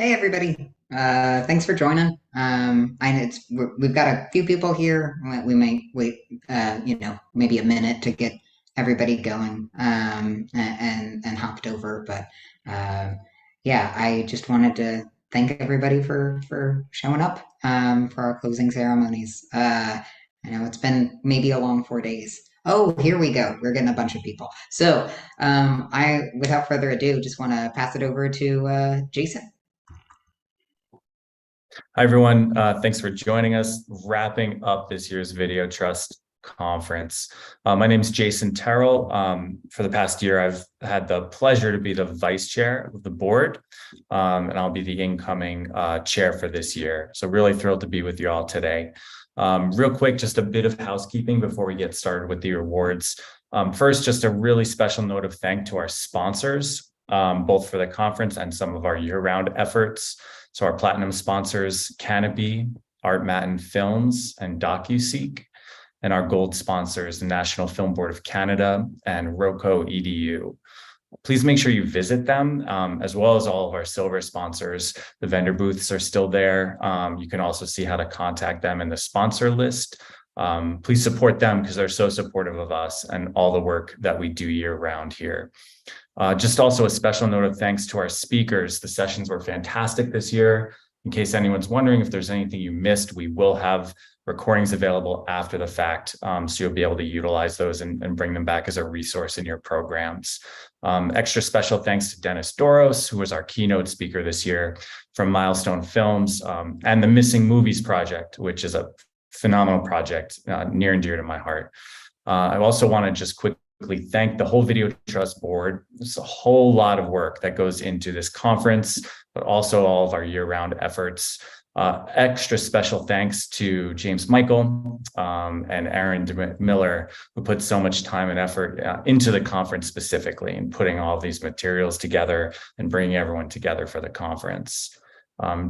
Hey everybody. Thanks for joining. I know we've got a few people here. We might wait, maybe a minute to get everybody going, and hopped over. But uh, yeah, I just wanted to thank everybody for showing up for our closing ceremonies. I know it's been maybe a long 4 days. Oh, here we go. We're getting a bunch of people. So without further ado, just want to pass it over to Jason. Hi, everyone. Thanks for joining us. Wrapping up this year's Video Trust Conference. My name is Jason Terrell. For the past year, I've had the pleasure to be the vice chair of the board, and I'll be the incoming chair for this year. So really thrilled to be with you all today. Real quick, just a bit of housekeeping before we get started with the awards. First, just a really special note of thanks to our sponsors, both for the conference and some of our year-round efforts. So our platinum sponsors, Canopy, Art Matin Films, and DocuSeek, and our gold sponsors, the National Film Board of Canada and Roco EDU. Please make sure you visit them, as well as all of our silver sponsors. The vendor booths are still there. You can also see how to contact them in the sponsor list. Please support them because they're so supportive of us and all the work that we do year round here. Just also a special note of thanks to our speakers. The sessions were fantastic this year. In case anyone's wondering if there's anything you missed, we will have recordings available after the fact, so you'll be able to utilize those and bring them back as a resource in your programs. Extra special thanks to Dennis Doros, who was our keynote speaker this year from Milestone Films, and the Missing Movies Project, which is a phenomenal project near and dear to my heart. I also want to just quickly thank the whole Video Trust board. There's a whole lot of work that goes into this conference, but also all of our year-round efforts. Extra special thanks to James Michael and Aaron Miller, who put so much time and effort into the conference specifically and putting all of these materials together and bringing everyone together for the conference.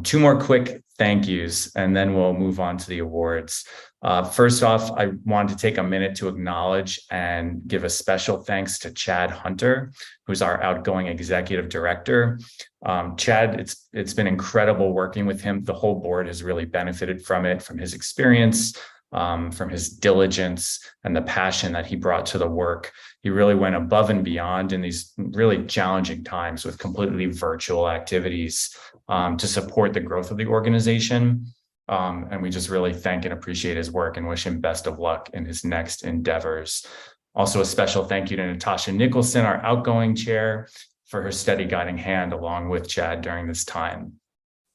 Two more quick thank yous, and then we'll move on to the awards. First off, I wanted to take a minute to acknowledge and give a special thanks to Chad Hunter, who's our outgoing executive director. Chad, it's been incredible working with him. The whole board has really benefited from it, from his experience, from his diligence and the passion that he brought to the work. He really went above and beyond in these really challenging times with completely virtual activities to support the growth of the organization. And we just really thank and appreciate his work and wish him best of luck in his next endeavors. Also, a special thank you to Natasha Nicholson, our outgoing chair, for her steady guiding hand along with Chad during this time.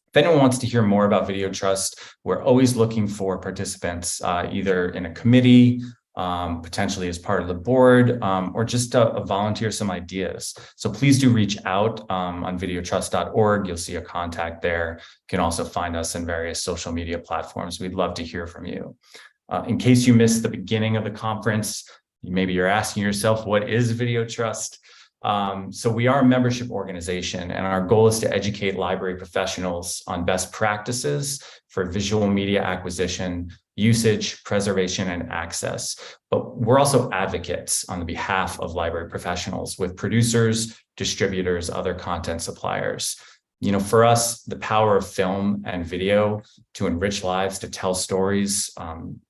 If anyone wants to hear more about Video Trust, we're always looking for participants, either in a committee, potentially as part of the board, or just volunteer some ideas. So please do reach out on videotrust.org. You'll see a contact there. You can also find us in various social media platforms. We'd love to hear from you. In case you missed the beginning of the conference, maybe you're asking yourself, what is Video Trust? So we are a membership organization, and our goal is to educate library professionals on best practices for visual media acquisition, usage, preservation, and access. But we're also advocates on the behalf of library professionals with producers, distributors, other content suppliers. You know, for us, the power of film and video to enrich lives, to tell stories,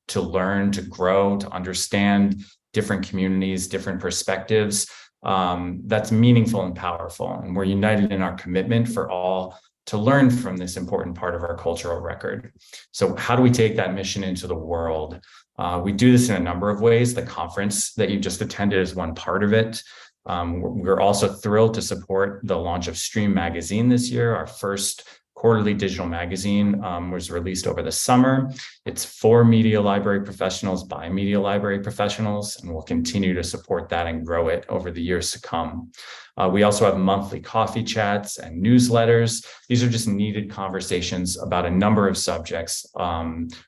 to learn, to grow, to understand different communities, different perspectives, that's meaningful and powerful. And we're united in our commitment for all to learn from this important part of our cultural record. So how do we take that mission into the world? We do this in a number of ways. The conference that you just attended is one part of it. We're also thrilled to support the launch of Stream Magazine this year. Our first quarterly digital magazine was released over the summer. It's for media library professionals by media library professionals, and we'll continue to support that and grow it over the years to come. We also have monthly coffee chats and newsletters. These are just needed conversations about a number of subjects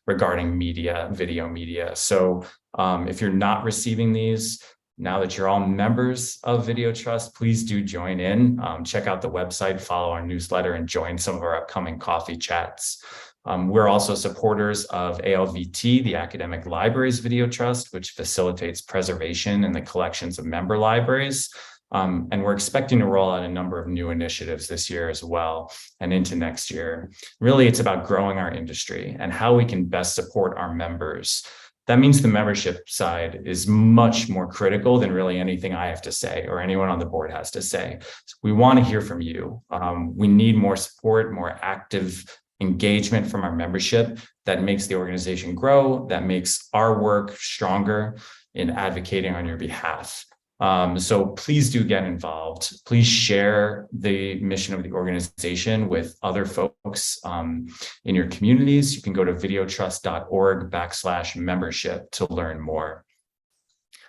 regarding media, video media. So if you're not receiving these, now that you're all members of Video Trust, please do join in. Check out the website, follow our newsletter, and join some of our upcoming coffee chats. We're also supporters of ALVT, the Academic Libraries Video Trust, which facilitates preservation in the collections of member libraries. And we're expecting to roll out a number of new initiatives this year as well and into next year. Really, it's about growing our industry and how we can best support our members. That means the membership side is much more critical than really anything I have to say or anyone on the board has to say. So we want to hear from you. We need more support, more active engagement from our membership that makes the organization grow, that makes our work stronger in advocating on your behalf. So please do get involved. Please share the mission of the organization with other folks in your communities. You can go to videotrust.org/membership to learn more.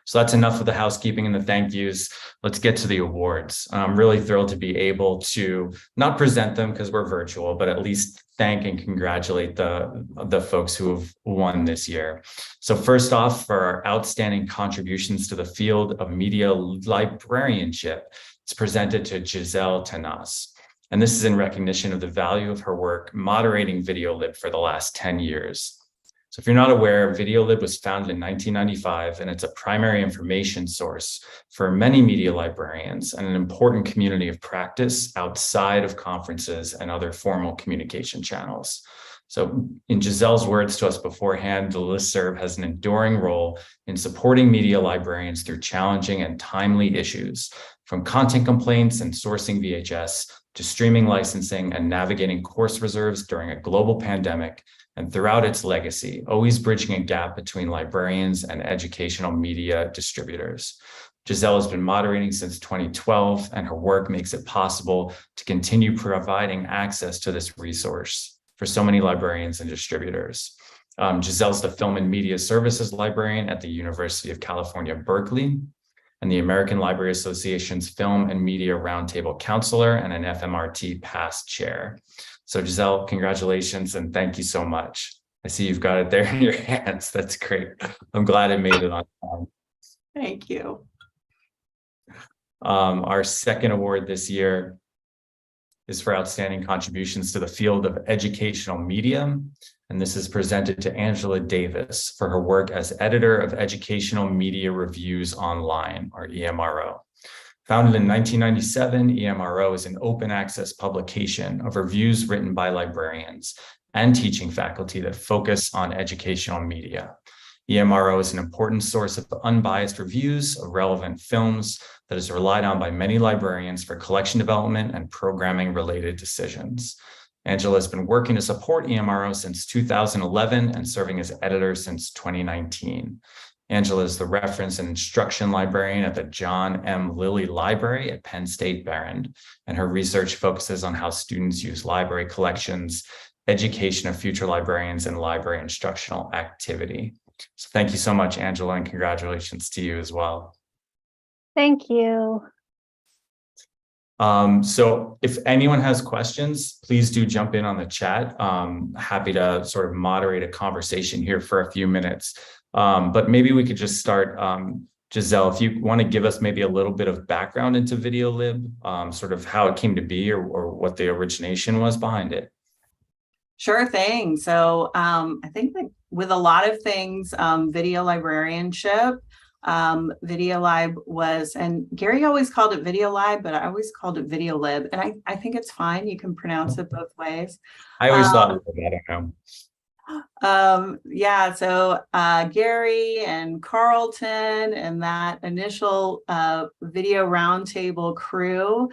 So that's enough of the housekeeping and the thank yous. Let's get to the awards. I'm really thrilled to be able to not present them because we're virtual, but at least thank and congratulate the folks who have won this year. So first off, for our outstanding contributions to the field of media librarianship, it's presented to Giselle Tanas. And this is in recognition of the value of her work moderating VideoLib for the last 10 years. So if you're not aware, VideoLib was founded in 1995, and it's a primary information source for many media librarians and an important community of practice outside of conferences and other formal communication channels. So in Giselle's words to us beforehand, the listserv has an enduring role in supporting media librarians through challenging and timely issues, from content complaints and sourcing VHS to streaming licensing and navigating course reserves during a global pandemic, and throughout its legacy, always bridging a gap between librarians and educational media distributors. Giselle has been moderating since 2012, and her work makes it possible to continue providing access to this resource for so many librarians and distributors. Giselle's the Film and Media Services Librarian at the University of California, Berkeley, and the American Library Association's Film and Media Roundtable Counselor and an FMRT past chair. So Giselle, congratulations and thank you so much. I see you've got it there in your hands. That's great. I'm glad it made it on time. Thank you. Our second award this year is for outstanding contributions to the field of educational media. And this is presented to Angela Davis for her work as editor of Educational Media Reviews Online, or EMRO. Founded in 1997, EMRO is an open access publication of reviews written by librarians and teaching faculty that focus on educational media. EMRO is an important source of unbiased reviews of relevant films that is relied on by many librarians for collection development and programming related decisions. Angela has been working to support EMRO since 2011 and serving as editor since 2019. Angela is the reference and instruction librarian at the John M. Lilly Library at Penn State Behrend, and her research focuses on how students use library collections, education of future librarians, and library instructional activity. So thank you so much, Angela, and congratulations to you as well. Thank you. So if anyone has questions, please do jump in on the chat. Happy to sort of moderate a conversation here for a few minutes. But maybe we could just start, Giselle, if you want to give us maybe a little bit of background into VideoLib, sort of how it came to be or what the origination was behind it. Sure thing. So I think that with a lot of things, video librarianship, VideoLib was, and Gary always called it VideoLib, but I always called it VideoLib. And I think it's fine. You can pronounce it both ways. I always thought of it, I don't know. Yeah, so Gary and Carlton and that initial video roundtable crew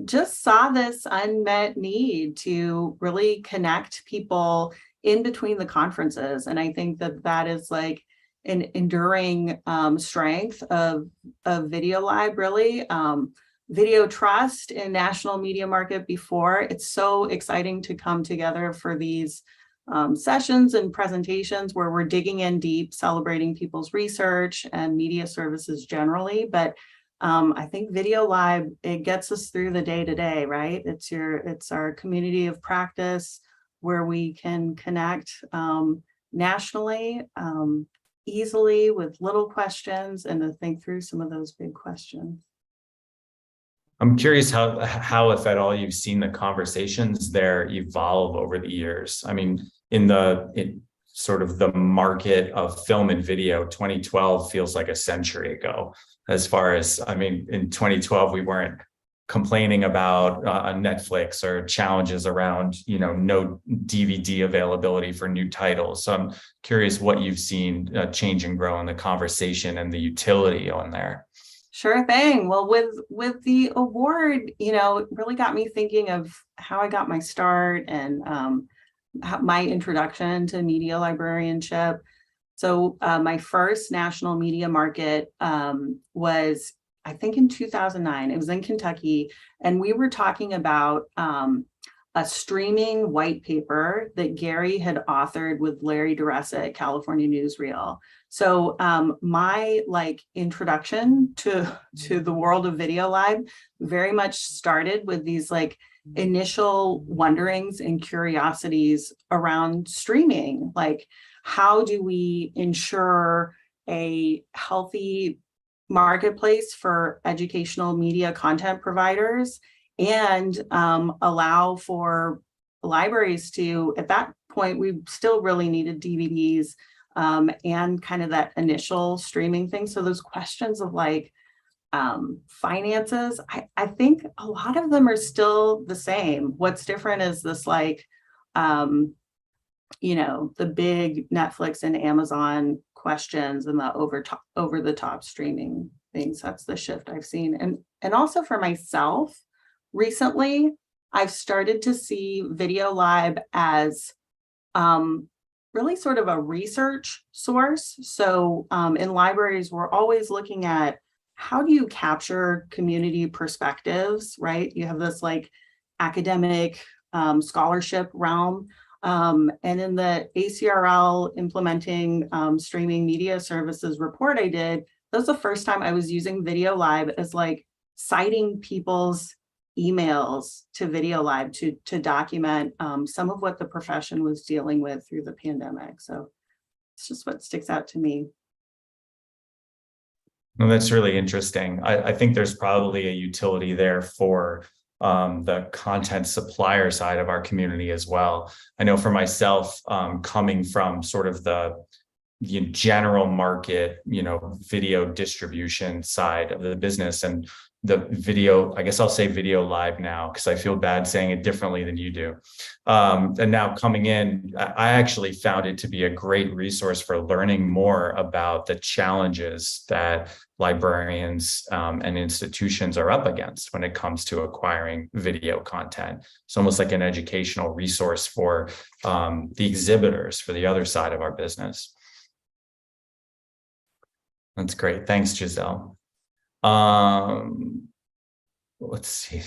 just saw this unmet need to really connect people in between the conferences. And I think that that is like an enduring strength of VideoLib, really. Video Trust in national media market before. It's so exciting to come together for these sessions and presentations where we're digging in deep, celebrating people's research and media services generally. But I think VideoLib, it gets us through the day-to-day, right? It's our community of practice where we can connect nationally, easily with little questions and to think through some of those big questions. I'm curious how, if at all, you've seen the conversations there evolve over the years. I mean, sort of the market of film and video. 2012 feels like a century ago. As far as, I mean, in 2012, we weren't complaining about Netflix or challenges around, no DVD availability for new titles. So I'm curious what you've seen change and grow in the conversation and the utility on there. Sure thing. Well, with the award, it really got me thinking of how I got my start and my introduction to media librarianship. So my first national media market was, I think, in 2009. It was in Kentucky, and we were talking about a streaming white paper that Gary had authored with Larry DeRessa at California Newsreel. So my introduction to the world of Video Live very much started with these initial wonderings and curiosities around streaming. Like, how do we ensure a healthy marketplace for educational media content providers and allow for libraries to, at that point, we still really needed DVDs and kind of that initial streaming thing. So those questions of finances, I think a lot of them are still the same. What's different is this the big Netflix and Amazon questions and the over the top streaming things. That's the shift I've seen. And also for myself, recently, I've started to see Video Live as really sort of a research source. So in libraries, we're always looking at how do you capture community perspectives, right? You have this academic scholarship realm. And in the ACRL implementing streaming media services report I did, that was the first time I was using Video Live as citing people's emails to Video Live to document some of what the profession was dealing with through the pandemic. So it's just what sticks out to me. Well, that's really interesting. I think there's probably a utility there for the content supplier side of our community as well. I know for myself, coming from sort of the general market, video distribution side of the business and the video, I guess I'll say Video Live now because I feel bad saying it differently than you do. And now coming in, I actually found it to be a great resource for learning more about the challenges that librarians and institutions are up against when it comes to acquiring video content. It's almost like an educational resource for the exhibitors, for the other side of our business. That's great. Thanks, Giselle. Let's see,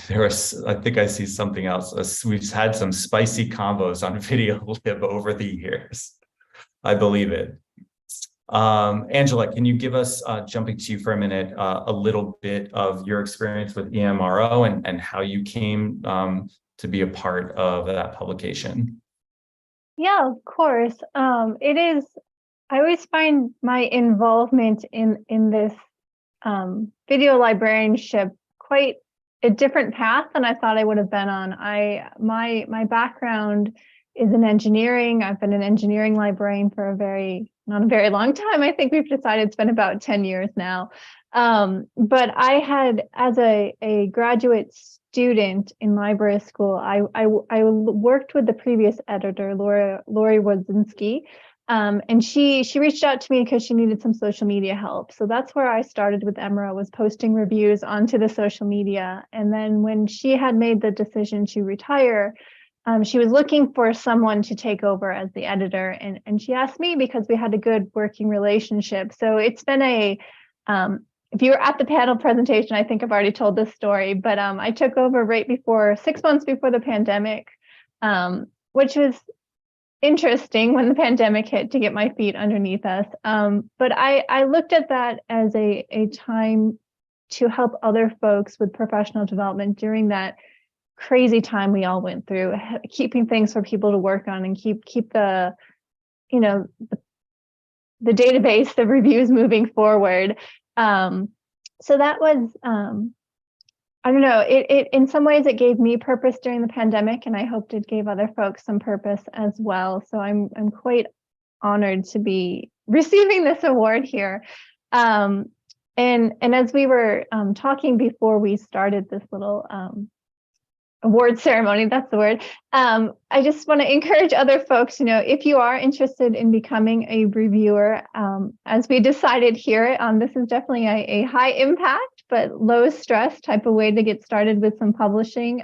I think I see something else. We've had some spicy combos on Video Lib over the years. I believe it. Angela, can you give us, jumping to you for a minute, a little bit of your experience with EMRO and how you came to be a part of that publication? Yeah, of course. I always find my involvement in this video librarianship quite a different path than I thought I would have been on. My background is in engineering. I've been an engineering librarian for not a very long time. I think we've decided it's been about 10 years now. But I had, as a graduate student in library school, I worked with the previous editor, Lori Wodzinski. And she reached out to me because she needed some social media help. So that's where I started with EMRO, was posting reviews onto the social media. And then when she had made the decision to retire, she was looking for someone to take over as the editor. And she asked me because we had a good working relationship. So it's been if you were at the panel presentation, I think I've already told this story, but I took over right 6 months before the pandemic, which was interesting when the pandemic hit to get my feet underneath us. But I looked at that as a time to help other folks with professional development during that crazy time we all went through, keeping things for people to work on and keep the database, the reviews moving forward. So that was, I don't know, it in some ways it gave me purpose during the pandemic, and I hoped it gave other folks some purpose as well. So I'm quite honored to be receiving this award here. And as we were talking before we started this little award ceremony, that's the word. I just want to encourage other folks, if you are interested in becoming a reviewer, as we decided here, this is definitely a high impact but low stress type of way to get started with some publishing.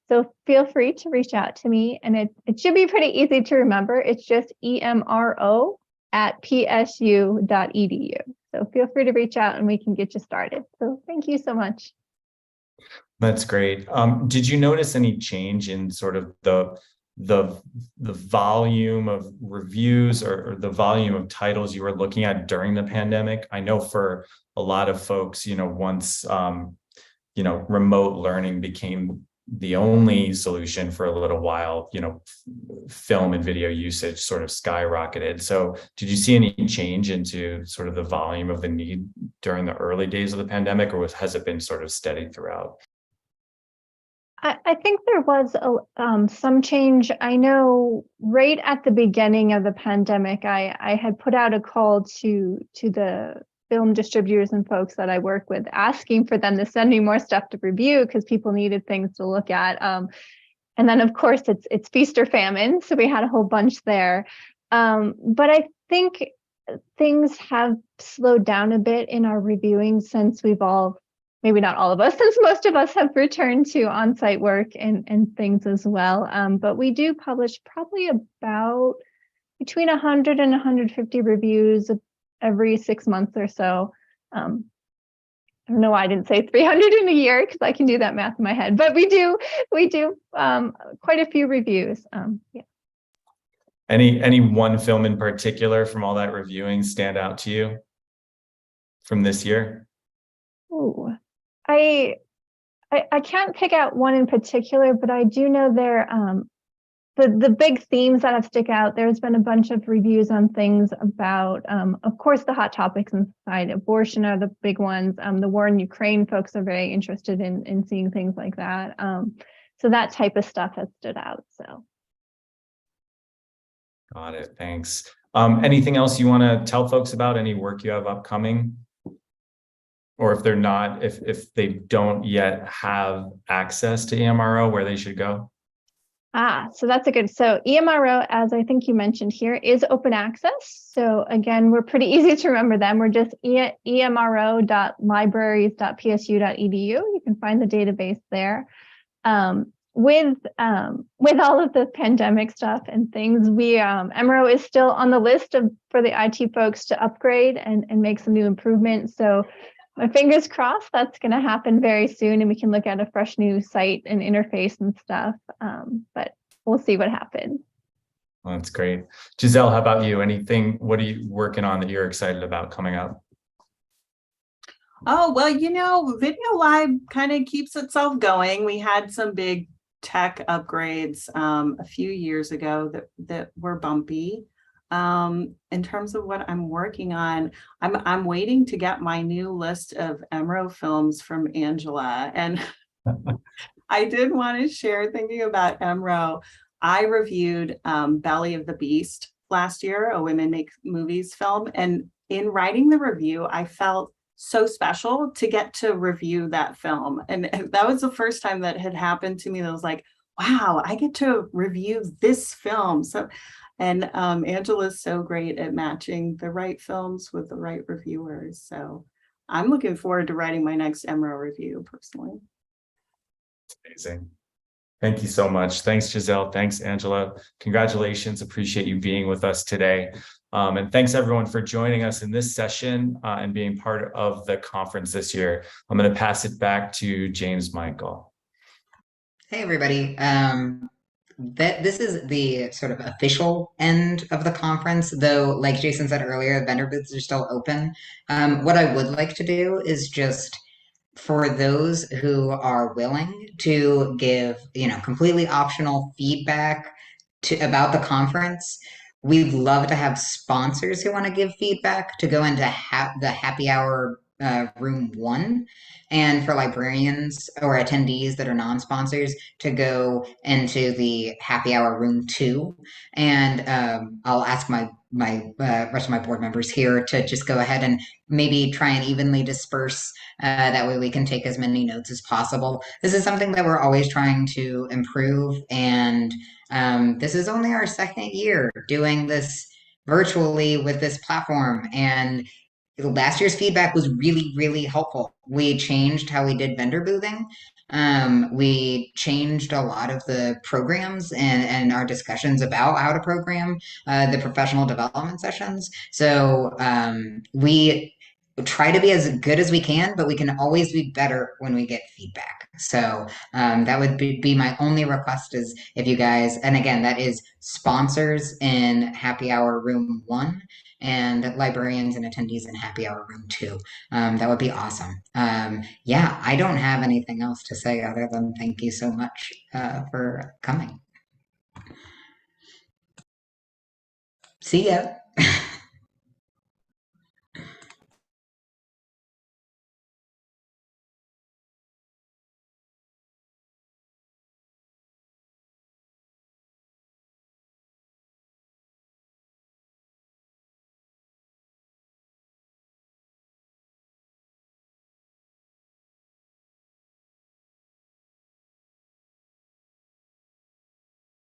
So feel free to reach out to me, and it should be pretty easy to remember. It's just emro@psu.edu. So feel free to reach out and we can get you started. So thank you so much. That's great. Did you notice any change in sort of the volume of reviews or the volume of titles you were looking at during the pandemic? I know for a lot of folks, once remote learning became the only solution for a little while, film and video usage sort of skyrocketed. So did you see any change into sort of the volume of the need during the early days of the pandemic, or has it been sort of steady throughout? I think there was some change. I know right at the beginning of the pandemic, I had put out a call to the film distributors and folks that I work with, asking for them to send me more stuff to review because people needed things to look at. And then, of course, it's feast or famine, so we had a whole bunch there. But I think things have slowed down a bit in our reviewing since we've all, maybe not all of us, since most of us have returned to on-site work and things as well. But we do publish probably about between 100 and 150 reviews every 6 months or so. I don't know why I didn't say 300 in a year, because I can do that math in my head. But we do quite a few reviews. Yeah. Any one film in particular from all that reviewing stand out to you from this year? Ooh. I can't pick out one in particular, but I do know there the big themes that have stick out. There's been a bunch of reviews on things about, of course, the hot topics in society. Abortion are the big ones. The war in Ukraine, folks are very interested in seeing things like that. So that type of stuff has stood out. So. Got it. Thanks. Anything else you want to tell folks about? Any work you have upcoming? Or if they're not, if they don't yet have access to EMRO, where they should go? So that's so EMRO, as I think you mentioned here, is open access. So again, we're pretty easy to remember them. We're just emro.libraries.psu.edu. You can find the database there. With all of the pandemic stuff and things, EMRO is still on the list for the IT folks to upgrade and make some new improvements. So my fingers crossed that's going to happen very soon, and we can look at a fresh new site and interface and stuff. But we'll see what happens. Well, that's great. Giselle, how about you? What are you working on that you're excited about coming up? Oh, well, Video Live kind of keeps itself going. We had some big tech upgrades a few years ago that were bumpy. In terms of what I'm working on, I'm waiting to get my new list of EMRO films from Angela. And I did want to share, thinking about EMRO, I reviewed Belly of the Beast last year, a Women Make Movies film. And in writing the review, I felt so special to get to review that film. And that was the first time that had happened to me. That was like, wow, I get to review this film. And Angela's so great at matching the right films with the right reviewers. So I'm looking forward to writing my next EMRO review personally. Amazing. Thank you so much. Thanks, Giselle. Thanks, Angela. Congratulations. Appreciate you being with us today. And thanks everyone for joining us in this session and being part of the conference this year. I'm going to pass it back to James Michael. Hey, everybody. This is the sort of official end of the conference, though, like Jason said earlier, the vendor booths are still open. What I would like to do is just, for those who are willing to give, completely optional feedback about the conference, we'd love to have sponsors who want to give feedback to go into the happy hour room 1, and for librarians or attendees that are non-sponsors to go into the happy hour room 2. And I'll ask my rest of my board members here to just go ahead and maybe try and evenly disperse. That way we can take as many notes as possible. This is something that we're always trying to improve, and this is only our 2nd year doing this virtually with this platform. And last year's feedback was really, really helpful. We changed how we did vendor boothing. We changed a lot of the programs and our discussions about how to program the professional development sessions. So we try to be as good as we can, but we can always be better when we get feedback. So that would be my only request, is if you guys, and again, that is sponsors in happy hour room 1 and librarians and attendees in happy hour room 2. That would be awesome. Yeah, I don't have anything else to say other than thank you so much for coming. See ya.